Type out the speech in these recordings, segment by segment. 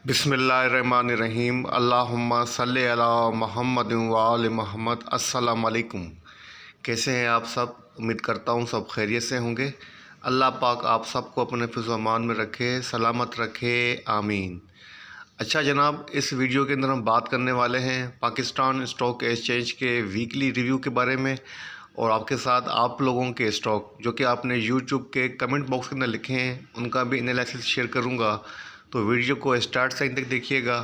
बिस्मिल्लाहिर्रहमानिर्रहीम अल्लाहुम्मा सल्ली अला मुहम्मद व आले मोहम्मद। अस्सलाम वालेकुम। कैसे हैं आप सब? उम्मीद करता हूँ सब खैरियत से होंगे। अल्लाह पाक आप सबको अपने फिज़्ज़ो-अमान में रखे, सलामत रखे, आमीन। अच्छा जनाब, इस वीडियो के अंदर हम बात करने वाले हैं पाकिस्तान स्टॉक एक्सचेंज के वीकली रिव्यू के बारे में, और आपके साथ आप लोगों के स्टॉक जो कि आपने यूट्यूब के कमेंट बॉक्स के अंदर लिखे हैं उनका भी एनालिसिस शेयर करूंगा। तो वीडियो को स्टार्ट से एंड तक देखिएगा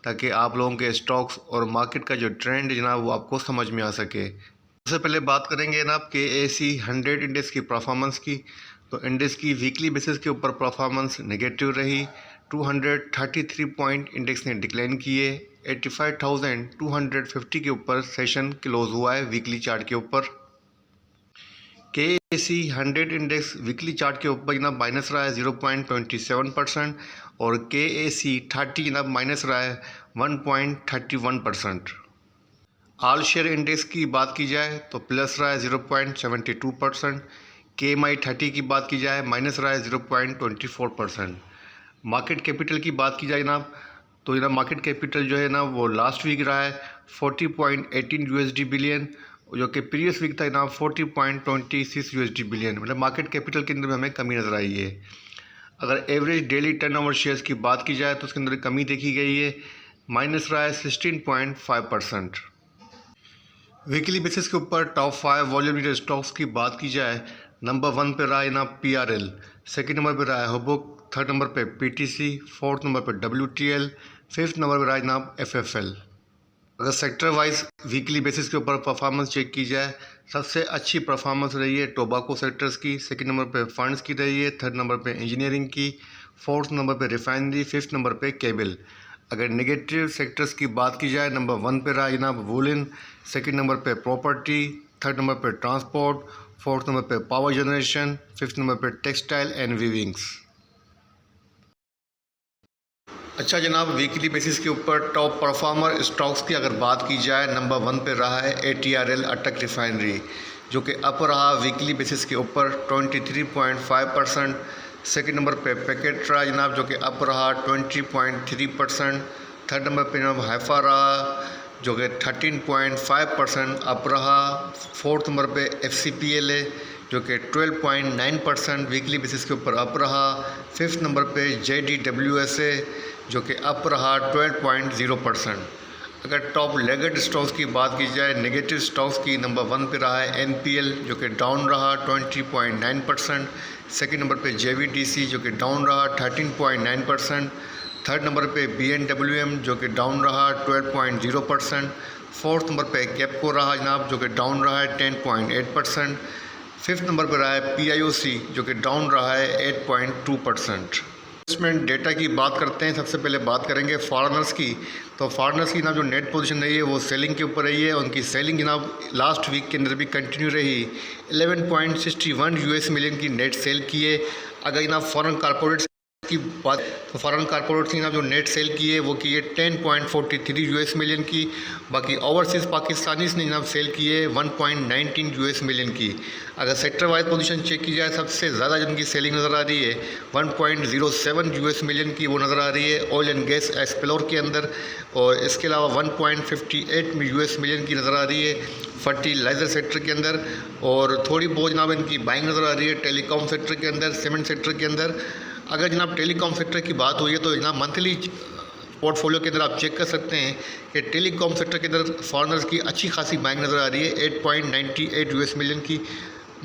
ताकि आप लोगों के स्टॉक्स और मार्केट का जो ट्रेंड है जनाब वो आपको समझ में आ सके। सबसे पहले बात करेंगे जनाब KSE 100 इंडेक्स की परफॉर्मेंस की। तो इंडेक्स की वीकली बेसिस के ऊपर परफॉर्मेंस नेगेटिव रही। 233 पॉइंट इंडेक्स ने डिक्लाइन किए। 85,250 के ऊपर सेशन क्लोज हुआ है वीकली चार्ट के ऊपर। KSE 100 इंडेक्स वीकली चार्ट के ऊपर जनाब माइनस रहा है 0.27% और KSE 30 जनाब माइनस रहा है 1.31%। ऑल शेयर इंडेक्स की बात की जाए तो प्लस रहा है 0.72%। KMI 30 की बात की जाए माइनस रहा है 0.24%। मार्केट कैपिटल की बात की जाए जनाब तो जनाब मार्केट कैपिटल जो है ना वो लास्ट वीक रहा है 40.18 USD बिलियन, जो कि प्रीवियस वीक था जनाब 40.26 USD बिलियन। मतलब मार्केट कैपिटल के अंदर हमें कमी नज़र आई है। अगर एवरेज डेली टर्नओवर शेयर्स की बात की जाए तो उसके अंदर कमी देखी गई है, माइनस रहा है 16.5%। वीकली बेसिस के ऊपर टॉप 5 वॉल्यूम लीडर स्टॉक्स की बात की जाए, नंबर 1 पे रहा है ना PRL, सेकंड नंबर पे रहा है हुबुक, थर्ड नंबर पे PTC, फोर्थ नंबर पे WTL, फिफ्थ नंबर पे रहा है जनाब FFL। अगर सेक्टर वाइज वीकली बेसिस के ऊपर परफॉर्मेंस चेक की जाए, सबसे अच्छी परफॉर्मेंस रही है टोबाको सेक्टर्स की, सेकंड नंबर पे फंड्स की रही है, थर्ड नंबर पे इंजीनियरिंग की, फोर्थ नंबर पे रिफाइनरी, फिफ्थ नंबर पे केबल। अगर नेगेटिव सेक्टर्स की बात की जाए, नंबर 1 पे रहा जनाब वूलन, सेकंड नंबर पे प्रॉपर्टी, थर्ड नंबर पे ट्रांसपोर्ट, फोर्थ नंबर पे पावर जनरेशन, फिफ्थ नंबर पे टेक्सटाइल एंड वीविंग्स। अच्छा जनाब, वीकली बेसिस के ऊपर टॉप परफॉर्मर स्टॉक्स की अगर बात की जाए, नंबर 1 पे रहा है ATRL अटक रिफाइनरी, जो कि अप रहा वीकली बेसिस के ऊपर 23.5%। सेकंड नंबर पे पैकेट रहा जनाब, जो कि अप रहा 20.3%। थर्ड नंबर पे जनाब हैफा रहा, जो कि 13.5% अप रहा। फोर्थ नंबर पे FCPL है, जो कि 12.9% वीकली बेसिस के ऊपर अप रहा। फिफ्थ नंबर पे JDWS है, जो कि अप रहा 12.0%। अगर टॉप लेगड स्टॉक्स की बात की जाए, नेगेटिव स्टॉक्स की, नंबर 1 पे रहा है NPL, जो कि डाउन रहा 20.9%। सेकंड नंबर पे JVDC, जो कि डाउन रहा 13.9%। थर्ड नंबर पे BNWM, जो कि डाउन रहा 12.0%। फोर्थ नंबर पे कैपको रहा जनाब, जो कि डाउन रहा है 10.8%। फिफ्थ नंबर पर रहा है PIOC, जो कि डाउन रहा है 8.2%। इन्वेस्टमेंट डेटा की बात करते हैं। सबसे पहले बात करेंगे फॉरेनर्स की। तो फॉरेनर्स की जनाब जो नेट पोजीशन रही है वो सेलिंग के ऊपर रही है। उनकी सेलिंग जनाब लास्ट वीक के अंदर भी कंटिन्यू रही। 11.61 US मिलियन की नेट सेल किए। अगर जनाब फॉरेन कारपोरेट्स की बात, तो फॉरेन कारपोरेट्स की जनाब जो नेट सेल की है वो की है 10.43 US मिलियन की। बाकी ओवरसीज़ पाकिस्तानीज़ ने जनाब सेल की है 1.19 US मिलियन की। अगर सेक्टर वाइज पोजीशन चेक की जाए, सबसे ज़्यादा जिनकी सेलिंग नज़र आ रही है 1.07 US मिलियन की वो नज़र आ रही है ऑयल एंड गैस एक्सप्लोर के अंदर, और इसके अलावा 1.58 US मिलियन की नज़र आ रही है फर्टिलाइज़र सेक्टर के अंदर, और थोड़ी बहुत जनाब इनकी बाइंग नज़र आ रही है टेलीकॉम सेक्टर के अंदर, सीमेंट सेक्टर के अंदर। अगर जनाब टेलीकॉम सेक्टर की बात हुई है तो जनाब मंथली पोर्टफोलियो के अंदर आप चेक कर सकते हैं कि टेलीकॉम सेक्टर के अंदर फॉरेनर्स की अच्छी खासी बाइंग नज़र आ रही है 8.98 US मिलियन की।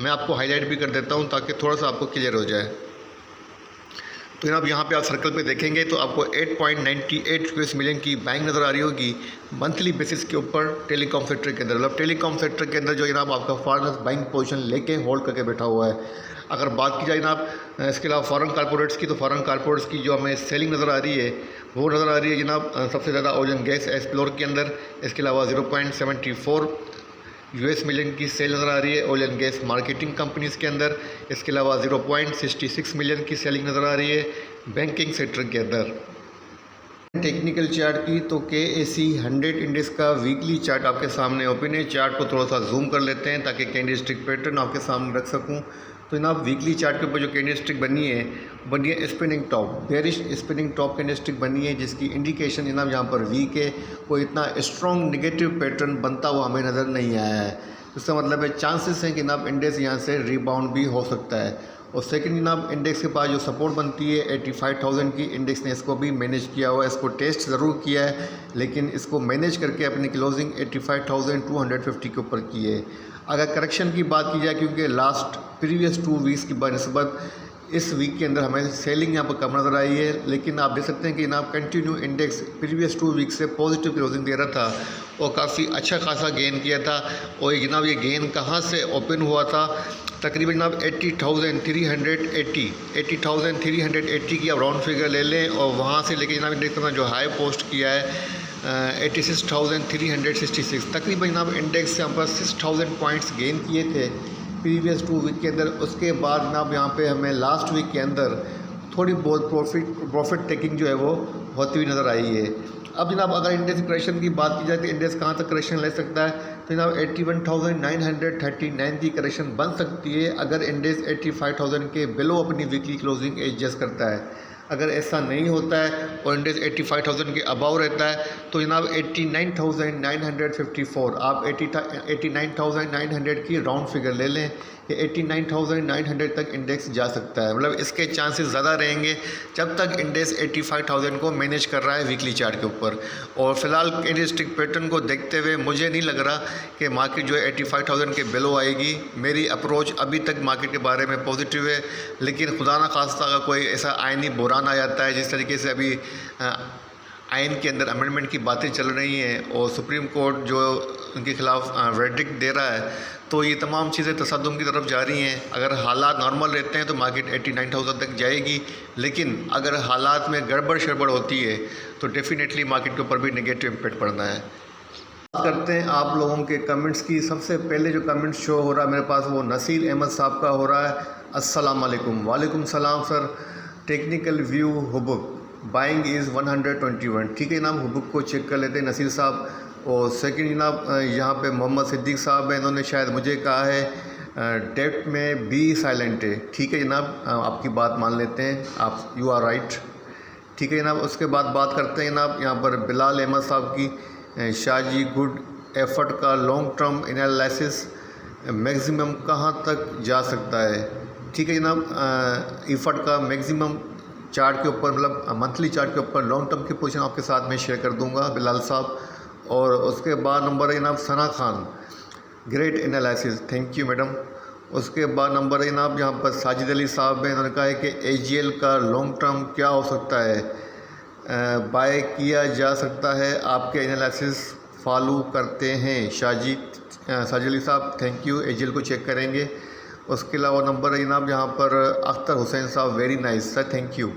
मैं आपको हाईलाइट भी कर देता हूं ताकि थोड़ा सा आपको क्लियर हो जाए। तो जनाब यहाँ पे आप सर्कल पे देखेंगे तो आपको 8.98 US मिलियन की बाइंग नज़र आ रही होगी मंथली बेसिस के ऊपर टेलीकॉम सेक्टर के अंदर। मतलब टेलीकॉम सेक्टर के अंदर जो जनाब आपका फॉरेनर्स बाइंग पोजीशन लेके होल्ड करके बैठा हुआ है। अगर बात की जाए जनाब इसके अलावा फॉरेन कारपोरेट्स की, तो फॉरेन कारपोरेट्स की जो हमें सेलिंग नज़र आ रही है वो नज़र आ रही है जनाब सबसे ज़्यादा ऑयल एंड गैस एक्सप्लोर के अंदर। इसके अलावा 0.74 US मिलियन की सेल नज़र आ रही है oil and gas marketing companies के अंदर। इसके अलावा 0.66 मिलियन की सेलिंग नज़र आ रही है बैंकिंग सेक्टर के अंदर। टेक्निकल चार्ट की तो KAC 100 इंडेक्स का वीकली चार्ट आपके सामने ओपन है। चार्ट को थोड़ा सा जूम कर लेते हैं ताकि कैंडलस्टिक पैटर्न आपके सामने रख सकूं। तो जनाब वीकली चार्ट के ऊपर जो कैंडलस्टिक बनी है spinning top, bearish spinning top candlestick बनी है, जिसकी इंडिकेशन जनाब यहाँ पर वीक है। कोई इतना स्ट्रॉन्ग नेगेटिव पैटर्न बनता हुआ हमें नज़र नहीं आया है। इसका मतलब है चांसेस हैं कि जनाब इंडेक्स यहाँ से रिबाउंड भी हो सकता है। और सेकंड जनाब इंडेक्स के पास जो सपोर्ट बनती है 85,000 की, इंडेक्स ने इसको भी मैनेज किया हुआ है। इसको टेस्ट ज़रूर किया है लेकिन इसको मैनेज करके अपनी क्लोजिंग 85,250 के ऊपर की है। अगर करेक्शन की बात की जाए, क्योंकि लास्ट प्रीवियस 2 वीक्स की बनस्बत इस वीक के अंदर हमें सेलिंग यहाँ पर कम नज़र आई है, लेकिन आप देख सकते हैं कि जनाब कंटिन्यू इंडेक्स प्रीवियस 2 वीक से पॉजिटिव क्लोजिंग दे रहा था और काफ़ी अच्छा खासा गेन किया था। और जनाब ये गेन कहाँ से ओपन हुआ था? तकरीबन जनाब 80,380 की आप राउंड फिगर ले लें और वहाँ से लेके जनाब इंडेक्स ने जो हाई पोस्ट किया है 86,366, तकरीबन जनाब इंडेक्स यहाँ पर 6,000 पॉइंट्स गेन किए थे प्रीवियस 2 वीक के अंदर। उसके बाद जनाब यहाँ पे हमें लास्ट वीक के अंदर थोड़ी बहुत प्रॉफिट टेकिंग जो है वो होती हुई नज़र आई है। अब जनाब अगर इंडेक्स करेक्शन की बात की जाए तो इंडेक्स कहाँ तक करेक्शन ले सकता है? तो जनाब 81,939 की करेक्शन बन सकती है अगर इंडेक्स 85,000 के बिलो अपनी वीकली क्लोजिंग एडजस्ट करता है। अगर ऐसा नहीं होता है और इंडेक्स 85,000 के अबाव रहता है तो जनाब 89,954, आप 89,900 की राउंड फिगर ले लें कि 89,900 तक इंडेक्स जा सकता है। मतलब इसके चांसेस ज़्यादा रहेंगे जब तक इंडेक्स 85,000 को मैनेज कर रहा है वीकली चार्ट के ऊपर। और फिलहाल कैंडलस्टिक पैटर्न को देखते हुए मुझे नहीं लग रहा कि मार्केट जो है 85,000 के बिलो आएगी। मेरी अप्रोच अभी तक मार्केट के बारे में पॉजिटिव है, लेकिन खुदा न खास्ता अगर कोई ऐसा आईनी बुहरान आ जाता है, जिस तरीके से अभी आइन के अंदर अमेंडमेंट की बातें चल रही हैं और सुप्रीम कोर्ट जो उनके खिलाफ वर्डिक्ट दे रहा है, तो ये तमाम चीज़ें तसद्दुम की तरफ जा रही हैं। अगर हालात नॉर्मल रहते हैं तो मार्केट 89,000 तक जाएगी, लेकिन अगर हालात में गड़बड़ शड़बड़ होती है तो डेफिनेटली मार्केट के ऊपर भी नेगेटिव इम्पैक्ट पड़ना है। बात करते हैं आप लोगों के कमेंट्स की। सबसे पहले जो कमेंट शो हो रहा है मेरे पास वो नसीर अहमद साहब का हो रहा है। अस्सलाम वालेकुम। वालेकुम सलाम सर। टेक्निकल व्यू हुबुक बाइंग इज़ 121। ठीक है जनाब, हुबुक को चेक कर लेते हैं नसीर साहब। और सेकंड जनाब यहाँ पे मोहम्मद सिद्दीक साहब हैं, इन्होंने शायद मुझे कहा है डेप्थ में बी साइलेंट है। ठीक है जनाब, आपकी बात मान लेते हैं, आप यू आर राइट। ठीक है जनाब, उसके बाद बात करते हैं जनाब यहाँ पर बिलाल अहमद साहब की। शाहजी गुड एफर्ट का लॉन्ग टर्म एनालिसिस मैक्सिमम कहाँ तक जा सकता है? ठीक है जनाब, एफर्ट का मैक्सिमम चार्ट के ऊपर, मतलब मंथली चार्ट के ऊपर लॉन्ग टर्म की पोजीशन आपके साथ में शेयर कर दूंगा बिलाल साहब। और उसके बाद नंबर है जनाब Sana Khan, great analysis, thank you madam. उसके बाद नंबर है जनाब यहाँ पर साजिद अली साहब हैं, इन्होंने कहा है कि AGL का लॉन्ग टर्म क्या हो सकता है, बाय किया जा सकता है, आपके एनालिसिस फॉलो करते हैं साजिद अली साहब, थैंक यू। AGL को चेक करेंगे। उसके अलावा नंबर है जनाब यहाँ पर अख्तर हुसैन साहब, very nice sir, thank you.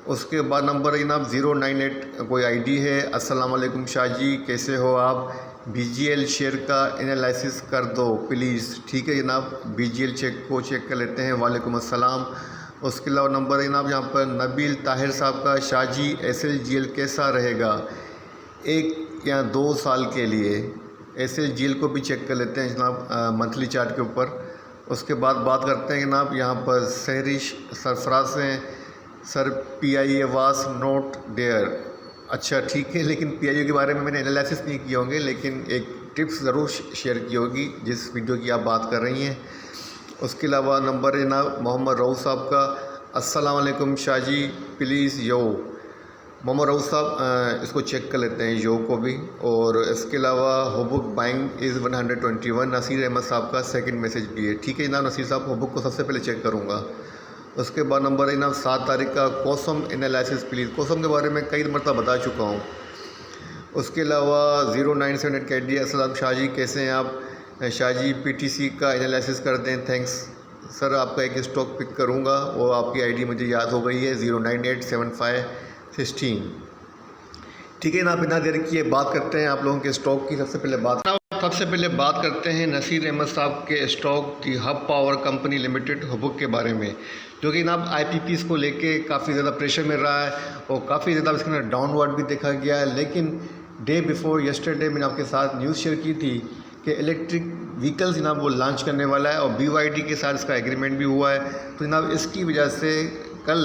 उसके बाद नंबर है जनाब 098 कोई आईडी है। अस्सलाम वालेकुम शाहजी, कैसे हो आप? BGL शेयर का एनालिसिस कर दो प्लीज़। ठीक है जनाब, BGL चेक कर लेते हैं। वालेकुम अस्सलाम। उसके अलावा नंबर है जनाब यहाँ पर नबील ताहिर साहब का, शाहजी SLGL कैसा रहेगा 1 या 2 साल के लिए? SLGL को भी चेक कर लेते हैं जनाब मंथली चार्ट के ऊपर। उसके बाद बात करते हैं जनाब यहाँ पर सहरिश सरफराज से, sir PIA was not there. अच्छा ठीक है, लेकिन PIA के बारे में मैंने एनालिसिस नहीं किए होंगे, लेकिन एक टिप्स ज़रूर शेयर की होगी जिस वीडियो की आप बात कर रही हैं। उसके अलावा नंबर है ना मोहम्मद रऊफ़ साहब का। अस्सलाम वालेकुम शाहजी, प्लीज़ यो। मोहम्मद रऊफ़ साहब इसको चेक कर लेते हैं यो को भी। और इसके अलावा हुबुक बाइंग इज़ 121, नसीर अहमद साहब का सेकंड मैसेज भी है। ठीक है जनाब नसीर साहब, हुबुक को सबसे पहले चेक करूँगा। उसके बाद नंबर है जनाब 7 तारीख का, कोसम एनालिसिस प्लीज़। कोसम के बारे में कई मरतबा बता चुका हूँ। उसके अलावा 0978 KD, अस्सलाम शाहजी, कैसे हैं आप? शाहजी PTC का एनालिसिस कर दें, थैंक्स सर। आपका एक स्टॉक पिक करूँगा, वो आपकी ID मुझे याद हो गई है 0987516। ठीक है ना, बिना देर किए बात करते हैं आप लोगों के स्टॉक की। सबसे पहले बात सबसे पहले बात करते हैं नसीर अहमद साहब के stock the hub power company limited हुबुक के बारे में, जो कि जनाब IPPs को लेके काफ़ी ज़्यादा प्रेशर मिल रहा है और काफ़ी ज़्यादा इसके अंदर डाउनवर्ड भी देखा गया है। लेकिन डे बिफोर यस्टरडे मैंने आपके साथ न्यूज़ शेयर की थी कि इलेक्ट्रिक व्हीकल्स जनाब वो लॉन्च करने वाला है और BYD के साथ इसका एग्रीमेंट भी हुआ है। तो जनाब इसकी वजह से कल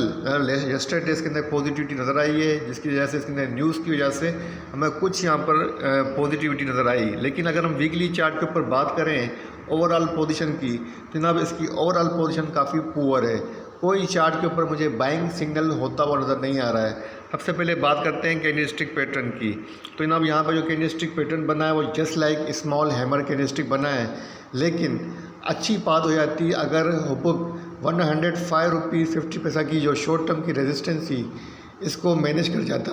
यस्टरडे इसके अंदर पॉजिटिविटी नज़र आई है, जिसकी वजह से इसके अंदर न्यूज़ की वजह से हमें कुछ यहाँ पर पॉजिटिविटी नज़र आई। लेकिन अगर हम वीकली चार्ट के ऊपर बात करें ओवरऑल पोजीशन की, तो जनाब इसकी ओवरऑल पोजीशन काफ़ी पुअर है। कोई चार्ट के ऊपर मुझे बाइंग सिग्नल होता हुआ नज़र नहीं आ रहा है। सबसे पहले बात करते हैं कैंडलस्टिक पैटर्न की। तो जनाब यहाँ पर जो कैंडलस्टिक पैटर्न बना है वो just like small hammer candlestick बना है, लेकिन अच्छी बात हो जाती है अगर हुबुक 105 रुपीज़ 50 पैसा की जो शॉर्ट टर्म की रेजिस्टेंस थी इसको मैनेज कर जाता।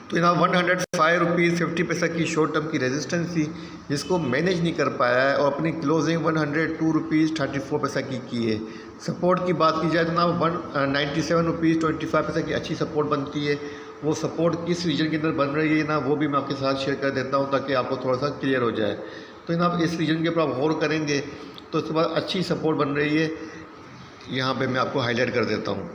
तो यहाँ 105 रुपीज़ 50 पैसा की शॉर्ट टर्म की रेजिस्टेंस थी जिसको मैनेज नहीं कर पाया है और अपनी क्लोजिंग 102 रुपीज़ 34 पैसा की है। सपोर्ट की बात की जाए तो ना 197 रुपीज़ 25 पैसा की अच्छी सपोर्ट बनती है। वो सपोर्ट किस रीजन के अंदर बन रही है ना, वो भी मैं आपके साथ शेयर कर देता हूँ ताकि आपको थोड़ा सा क्लियर हो जाए। तो जनाब इस रीजन के ऊपर आप गौर करेंगे तो इसके बाद अच्छी सपोर्ट बन रही है। यहाँ पे मैं आपको हाईलाइट कर देता हूँ।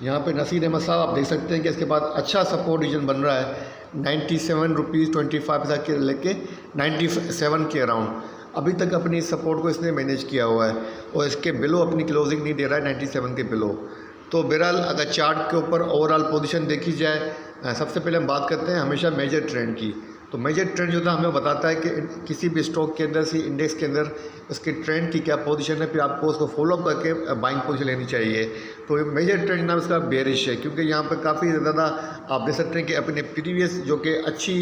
यहाँ पे नसीर अहमद साहब आप देख सकते हैं कि इसके बाद अच्छा सपोर्ट रीजन बन रहा है 97 रुपीज़ 25 पैसा के लेके 97 के अराउंड। अभी तक अपनी सपोर्ट को इसने मैनेज किया हुआ है और इसके बिलो अपनी क्लोजिंग नहीं दे रहा है 97 के बिलो। तो बहरहाल अगर चार्ट के ऊपर ओवरऑल पोजीशन देखी जाए, सबसे पहले हम बात करते हैं हमेशा मेजर ट्रेंड की। तो मेजर ट्रेंड जो था हमें बताता है कि किसी भी स्टॉक के अंदर से इंडेक्स के अंदर उसके ट्रेंड की क्या पोजीशन है, फिर आपको उसको फॉलोअप करके बाइंग पोजीशन लेनी चाहिए। तो मेजर ट्रेंड ना इसका बेरिश है, क्योंकि यहाँ पर काफ़ी ज़्यादा आप देख सकते हैं कि अपने प्रीवियस जो कि अच्छी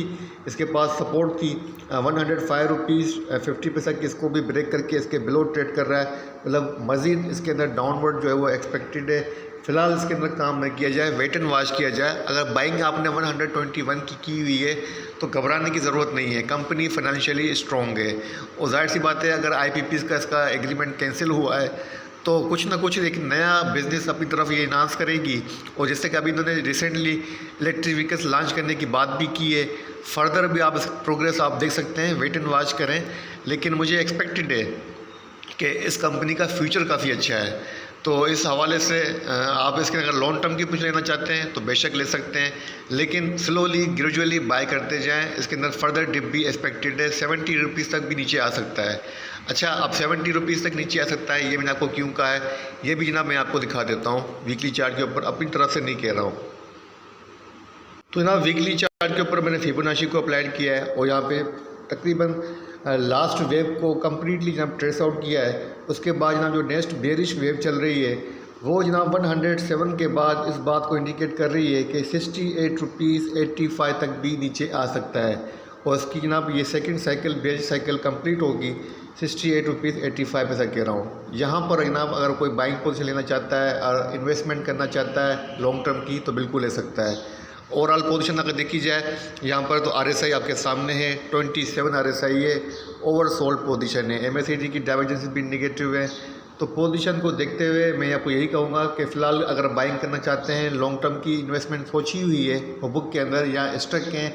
इसके पास सपोर्ट थी 105 रुपीज़ 50 पैसा की, इसको भी ब्रेक करके इसके बिलो ट्रेड कर रहा है। मतलब मज़ीद इसके अंदर डाउनवर्ड जो है वो एक्सपेक्टेड है। फ़िलहाल इसके अंदर काम न किया जाए, वेट एंड वॉच किया जाए। अगर बाइंग आपने 121 की हुई है तो घबराने की ज़रूरत नहीं है, कंपनी फाइनेंशियली स्ट्रॉन्ग है। और जाहिर सी बात है अगर IPPs का इसका एग्रीमेंट कैंसिल हुआ है तो कुछ ना कुछ एक नया बिज़नेस अपनी तरफ ये अनाउंस करेगी। और जैसे कि अभी इन्होंने रिसेंटली इलेक्ट्रिक व्हीकल्स लॉन्च करने की बात भी की है। फर्दर भी आप प्रोग्रेस आप देख सकते हैं, वेट एंड वॉच करें। लेकिन मुझे एक्सपेक्टेड है कि इस कंपनी का फ्यूचर काफ़ी अच्छा है। तो इस हवाले से आप इसके अगर लॉन्ग टर्म की कुछ लेना चाहते हैं तो बेशक ले सकते हैं, लेकिन स्लोली ग्रेजुअली बाय करते जाएं। इसके अंदर फर्दर डिप भी एक्सपेक्टेड है, 70 रुपीज़ तक भी नीचे आ सकता है। अच्छा, अब 70 रुपीज़ तक नीचे आ सकता है ये मैंने आपको क्यों कहा है, ये भी जनाब मैं आपको दिखा देता हूँ। वीकली चार्ट के ऊपर अपनी तरफ से नहीं कह रहा हूँ। तो जनाब वीकली चार्ट के ऊपर मैंने फिबोनाची को अप्लाइड किया है और यहाँ पे तकरीबन लास्ट वेव को कम्प्लीटली जनाब ट्रेस आउट किया है। उसके बाद जनाब जो नेक्स्ट बेरिश वेव चल रही है वो जनाब 107 के बाद इस बात को इंडिकेट कर रही है कि 68 रुपीज़ 85 तक भी नीचे आ सकता है। और इसकी जनाब ये second cycle bearish cycle complete होगी 68 रुपीज़ 85 पैसा कह रहा हूँ। यहाँ पर जनाब अगर कोई बाइंग पोजीशन लेना चाहता है और इन्वेस्टमेंट करना चाहता है लॉन्ग टर्म की तो बिल्कुल ले सकता है। ओवरऑल पोजीशन अगर देखी जाए यहाँ पर तो RSI आपके सामने है 27 RSI है, ओवर सोल्ड पोजीशन है। MACD की डाइवर्जेंस भी नेगेटिव है। तो पोजीशन को देखते हुए मैं आपको यही कहूँगा कि फ़िलहाल अगर बाइंग करना चाहते हैं, लॉन्ग टर्म की इन्वेस्टमेंट सोची हुई है हुबुक के अंदर या स्टॉक के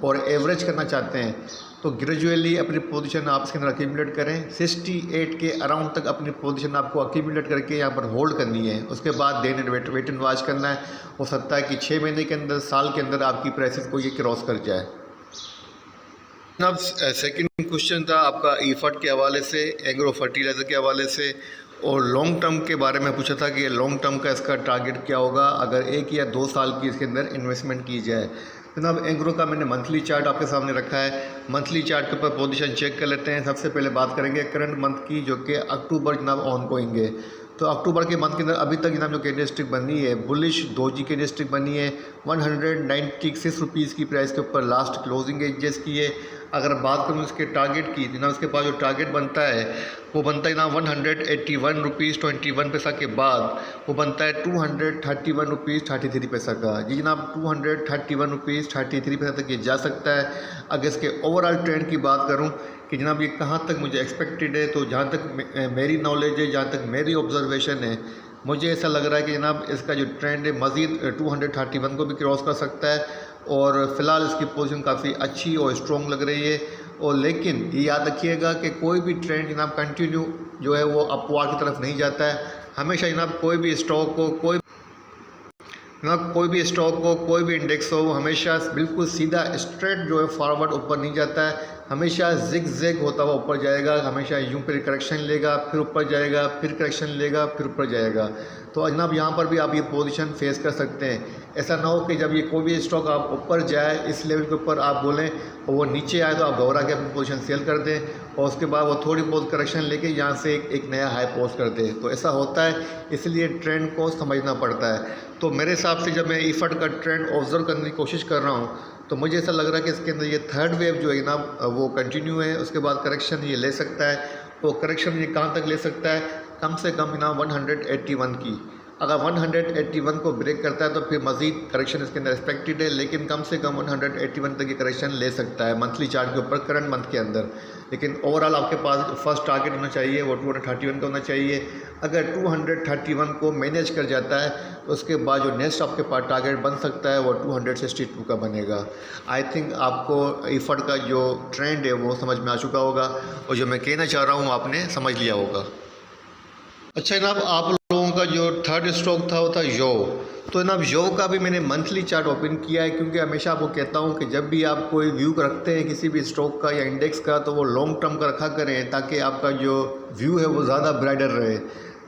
और एवरेज करना चाहते हैं तो ग्रेजुअली अपनी पोजीशन आप इसके अंदर अक्यूमुलेट करें। 68 के अराउंड तक अपनी पोजीशन आपको अक्यूमुलेट करके यहाँ पर होल्ड करनी है। उसके बाद देन वेट एंड वॉच करना है। हो सकता है कि 6 महीने के अंदर, साल के अंदर आपकी प्राइसेस को ये क्रॉस कर जाए। अब सेकंड क्वेश्चन था आपका ईफर्ट के हवाले से, एग्रो फर्टिलाइज़र के हवाले से और लॉन्ग टर्म के बारे में पूछा था कि लॉन्ग टर्म का इसका टारगेट क्या होगा अगर 1 या 2 साल की इसके अंदर इन्वेस्टमेंट की जाए। जनाब एग्रो का मैंने मंथली चार्ट आपके सामने रखा है। मंथली चार्ट के ऊपर पोजीशन चेक कर लेते हैं। सबसे पहले बात करेंगे करंट मंथ की, जो कि अक्टूबर जनाब ऑन गोइंग है। तो अक्टूबर के मंथ के अंदर अभी तक जनाब जो कैंडलस्टिक बनी है बुलिश डोजी कैंडलस्टिक बनी है 196 रुपीज़ की प्राइस के ऊपर लास्ट क्लोजिंग एडजस्ट की है। अगर बात करूँ इसके टारगेट की, जनाब उसके पास जो टारगेट बनता है वो बनता है जनाब 181 रुपीज़ 21 पैसा के बाद वो बनता है 231 रुपीज़ 33 पैसा का। जी जनाब 231 रुपीज़ 33 पैसा तक ये जा सकता है। अगर इसके ओवरऑल ट्रेंड की बात करूँ कि जनाब ये कहाँ तक मुझे एक्सपेक्टेड है, तो जहाँ तक मेरी नॉलेज है, जहाँ तक मेरी ऑब्जर्वेशन है, मुझे ऐसा लग रहा है कि जनाब इसका जो ट्रेंड है मज़ीद 231 को भी क्रॉस कर सकता है। और फ़िलहाल इसकी पोजीशन काफ़ी अच्छी और स्ट्रॉन्ग लग रही है। और लेकिन ये याद रखिएगा कि कोई भी ट्रेंड जनाब कंटिन्यू जो है वो अपवार्ड की तरफ नहीं जाता है। हमेशा जनाब कोई भी स्टॉक को कोई भी इंडेक्स हो, वो हमेशा बिल्कुल सीधा स्ट्रेट जो है फॉरवर्ड ऊपर नहीं जाता है, हमेशा जिग जैग होता हुआ ऊपर जाएगा। हमेशा यूं पर करेक्शन लेगा, फिर ऊपर जाएगा, फिर करेक्शन लेगा, फिर ऊपर जाएगा। तो जनाब यहाँ पर भी आप ये पोजीशन फेस कर सकते हैं। ऐसा ना हो कि जब ये कोई भी स्टॉक आप ऊपर जाए, इस लेवल के ऊपर आप बोलें और वो नीचे आए तो आप घबरा के अपनी पोजीशन सेल कर दें और उसके बाद वो थोड़ी बहुत करेक्शन लेके यहाँ से एक नया हाई पोस्ट कर दें। तो ऐसा होता है, इसलिए ट्रेंड को समझना पड़ता है। तो मेरे हिसाब से जब मैं ईफड का ट्रेंड ऑब्जर्व करने की कोशिश कर रहा हूँ तो मुझे ऐसा लग रहा है कि इसके अंदर ये थर्ड वेव जो है ना वो कंटिन्यू है। उसके बाद करेक्शन ये ले सकता है। वो करेक्शन ये कहाँ तक ले सकता है? कम से कम ना 181 की। अगर 181 को ब्रेक करता है तो फिर मज़ीद करेक्शन इसके अंदर एक्सपेक्टेड है, लेकिन कम से कम 181 तक ये करेक्शन ले सकता है मंथली चार्ट के ऊपर करंट मंथ के अंदर। लेकिन ओवरऑल आपके पास फर्स्ट टारगेट होना चाहिए वो 231 का होना चाहिए। अगर 231 को मैनेज कर जाता है तो उसके बाद जो नेक्स्ट आपके पास टारगेट बन सकता है वो 262 का बनेगा। आई थिंक आपको ईफड का जो ट्रेंड है वो समझ में आ चुका होगा और जो मैं कहना चाह रहा हूँ आपने समझ लिया होगा। अच्छा जनाब, आप लोगों का जो थर्ड स्टॉक था वो था यो। तो जनाब यो का भी मैंने मंथली चार्ट ओपन किया है, क्योंकि हमेशा आपको कहता हूँ कि जब भी आप कोई व्यू रखते हैं किसी भी स्टॉक का या इंडेक्स का तो वो लॉन्ग टर्म का रखा करें ताकि आपका जो व्यू है वो ज़्यादा ब्राइडर रहे।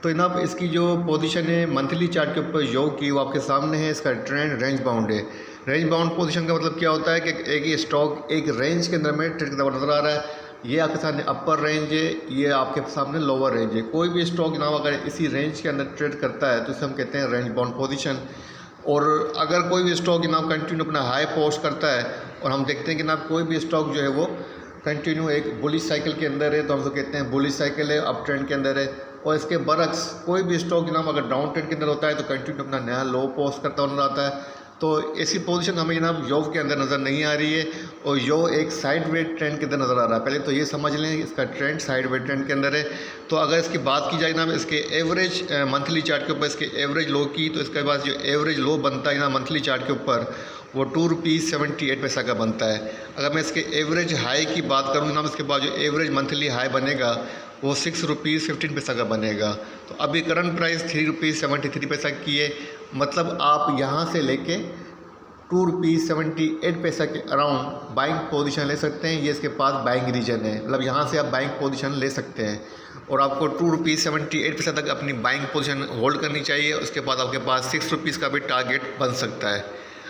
तो जनाब इसकी जो पोजीशन है मंथली चार्ट के ऊपर यो की वो आपके सामने है। इसका ट्रेंड रेंज बाउंड है। रेंज बाउंड पोजीशन का मतलब क्या होता है कि एक ही स्टॉक एक रेंज के अंदर में ट्रेड करता हुआ नज़र आ रहा है। ये आपके सामने अपर रेंज है, ये आपके सामने लोअर रेंज है। कोई भी स्टॉक जनाब अगर इसी रेंज के अंदर ट्रेड करता है तो इसे हम कहते हैं रेंज बाउंड पोजीशन। और अगर कोई भी स्टॉक जनाब कंटिन्यू अपना हाई पोस्ट करता है और हम देखते हैं कि जनाब कोई भी स्टॉक जो है वो कंटिन्यू एक बुलिश साइकिल के अंदर है तो हम उसको कहते हैं बुलिश साइकिल है, अप ट्रेंड के अंदर है। और इसके बरक्स कोई भी स्टॉक जनाब अगर डाउन ट्रेंड के अंदर होता है तो कंटिन्यू अपना नया लो पोस्ट करता हुआ नजर आता है। तो ऐसी पोजीशन हमें जनाब यो के अंदर नज़र नहीं आ रही है और यो एक साइडवेज ट्रेंड के अंदर नज़र आ रहा है। पहले तो ये समझ लें इसका ट्रेंड साइडवेज ट्रेंड के अंदर है। तो अगर इसकी बात की जाए जनाब इसके एवरेज मंथली चार्ट के ऊपर इसके एवरेज लो की, तो इसके पास जो एवरेज लो बनता है ना मंथली चार्ट के ऊपर वो ₹2.78 का बनता है। अगर मैं इसके एवरेज हाई की बात करूँ जनाब, इसके बाद जो एवरेज मंथली हाई बनेगा वो ₹6.15 का बनेगा। तो अभी करंट प्राइस ₹3.73 की है। मतलब आप यहाँ से लेके ₹2.78 के अराउंड बाइंग पोजीशन ले सकते हैं। ये इसके पास बाइंग रीजन है, मतलब यहाँ से आप बाइंग पोजीशन ले सकते हैं और आपको ₹2.78 तक अपनी बाइंग पोजीशन होल्ड करनी चाहिए। उसके बाद आपके पास ₹6 का भी टारगेट बन सकता है।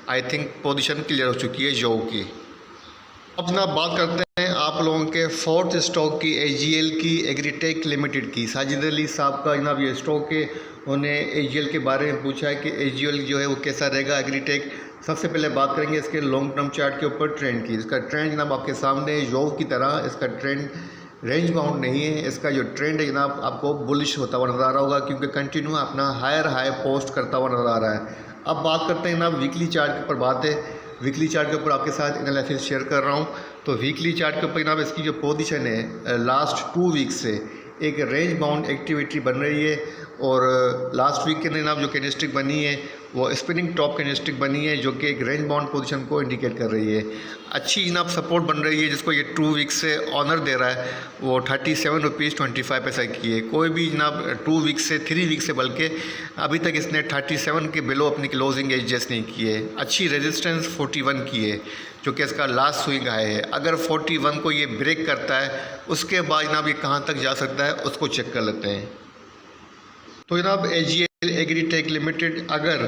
आई थिंक पोजीशन क्लियर हो चुकी है जो की। अब जनाब बात करते हैं आप लोगों के फोर्थ स्टॉक की, AGL की, एग्रीटेक लिमिटेड की। साजिद अली साहब का जनाब ये स्टॉक है। उन्हें AGL के बारे में पूछा है कि AGL जो है वो कैसा रहेगा एग्रीटेक। सबसे पहले बात करेंगे इसके लॉन्ग टर्म चार्ट के ऊपर ट्रेंड की। इसका ट्रेंड जनाब आपके सामने यो की तरह इसका ट्रेंड रेंज बाउंड नहीं है। इसका जो ट्रेंड है जनाब आपको बुलिश होता हुआ नज़र आ रहा होगा, क्योंकि कंटिन्यू अपना हायर हाई पोस्ट करता हुआ नज़र आ रहा है। अब बात करते हैं जनाब वीकली चार्ट के ऊपर बात है। वीकली चार्ट के ऊपर आपके साथ एनालिसिस शेयर कर रहा हूँ। तो वीकली चार्ट के ऊपर जनाब इसकी जो पोजीशन है लास्ट 2 वीक से एक रेंज बाउंड एक्टिविटी बन रही है और लास्ट वीक के अंदर जनाब जो कैंडलस्टिक बनी है वो स्पिनिंग टॉप कैंडलस्टिक बनी है जो कि एक रेंज बाउंड पोजीशन को इंडिकेट कर रही है। अच्छी जनाब सपोर्ट बन रही है जिसको ये 2 वीक से ऑनर दे रहा है वो ₹37.25 की है। कोई भी जनाब 2 वीक से 3 वीक से बल्कि अभी तक इसने 37 के बिलो अपनी क्लोजिंग एडजस्ट नहीं की है। अच्छी रेजिस्टेंस 41 की है जो कि इसका लास्ट स्विंग हाई है। अगर 41 को ये ब्रेक करता है उसके बाद जनाब ये कहाँ तक जा सकता है उसको चेक कर लेते हैं। तो जनाब AGL एग्रीटेक लिमिटेड अगर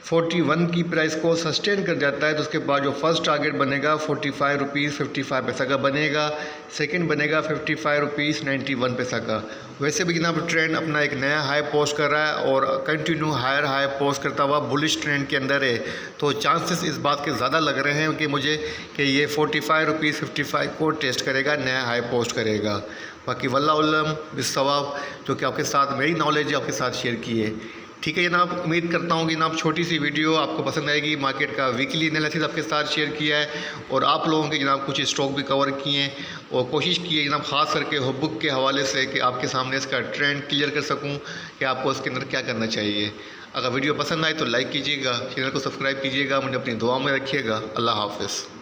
41 की प्राइस को सस्टेन कर जाता है तो उसके बाद जो फर्स्ट टारगेट बनेगा ₹45.55 का बनेगा। सेकंड बनेगा ₹55.91 का। वैसे भी जनाब ट्रेंड अपना एक नया हाई पोस्ट कर रहा है और कंटिन्यू हायर हाई पोस्ट करता हुआ बुलिश ट्रेंड के अंदर है। तो चांसेस इस बात के ज़्यादा लग रहे हैं कि मुझे कि ये ₹45.55 को टेस्ट करेगा, नया हाई पोस्ट करेगा। बाकी वल्लाह उल्लम बिस्सवाब, जो कि आपके साथ मेरी नॉलेज है आपके साथ शेयर की है। ठीक है जनाब, उम्मीद करता हूँ कि जनाब छोटी सी वीडियो आपको पसंद आएगी। मार्केट का वीकली एनालिसिस आपके साथ शेयर किया है और आप लोगों के जनाब कुछ स्टॉक भी कवर किए हैं और कोशिश की है जनाब ख़ास करके हुब्बुक के हवाले से कि आपके सामने इसका ट्रेंड क्लियर कर सकूँ कि आपको इसके अंदर क्या करना चाहिए। अगर वीडियो पसंद आए तो लाइक कीजिएगा, चैनल को सब्सक्राइब कीजिएगा, मुझे अपनी दुआ में रखिएगा। अल्लाह हाफ़िज़।